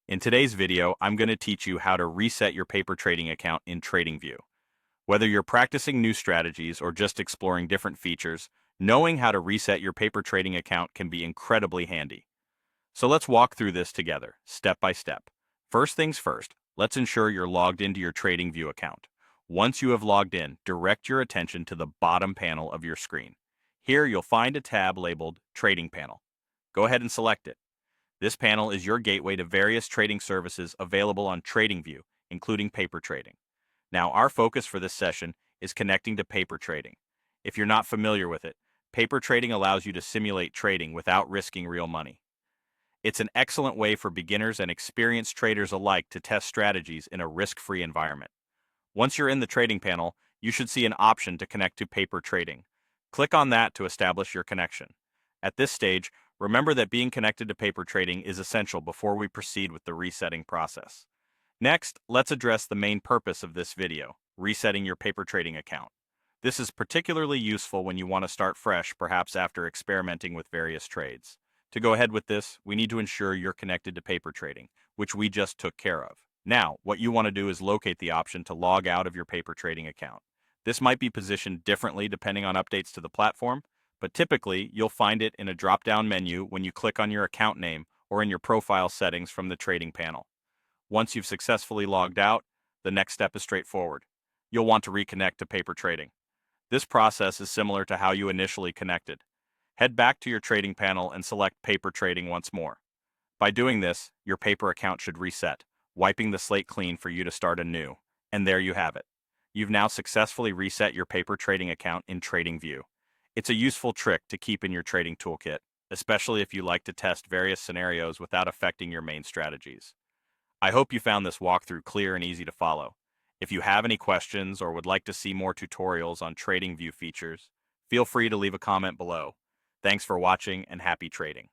In today's video, I'm going to teach you how to reset your paper trading account in TradingView. Whether you're practicing new strategies or just exploring different features, knowing how to reset your paper trading account can be incredibly handy. So let's walk through this together, step by step. First things first, let's ensure you're logged into your TradingView account. Once you have logged in, direct your attention to the bottom panel of your screen. Here you'll find a tab labeled Trading Panel. Go ahead and select it. This panel is your gateway to various trading services available on TradingView, including paper trading. Now, our focus for this session is connecting to paper trading. If you're not familiar with it, paper trading allows you to simulate trading without risking real money. It's an excellent way for beginners and experienced traders alike to test strategies in a risk-free environment. Once you're in the trading panel, you should see an option to connect to paper trading. Click on that to establish your connection. At this stage, remember that being connected to paper trading is essential before we proceed with the resetting process. Next, let's address the main purpose of this video, resetting your paper trading account. This is particularly useful when you want to start fresh, perhaps after experimenting with various trades. To go ahead with this, we need to ensure you're connected to paper trading, which we just took care of. Now, what you want to do is locate the option to log out of your paper trading account. This might be positioned differently depending on updates to the platform, but typically you'll find it in a drop-down menu when you click on your account name or in your profile settings from the trading panel. Once you've successfully logged out, the next step is straightforward. You'll want to reconnect to paper trading. This process is similar to how you initially connected. Head back to your trading panel and select paper trading once more. By doing this, your paper account should reset, wiping the slate clean for you to start anew. And there you have it. You've now successfully reset your paper trading account in TradingView. It's a useful trick to keep in your trading toolkit, especially if you like to test various scenarios without affecting your main strategies. I hope you found this walkthrough clear and easy to follow. If you have any questions or would like to see more tutorials on TradingView features, feel free to leave a comment below. Thanks for watching and happy trading.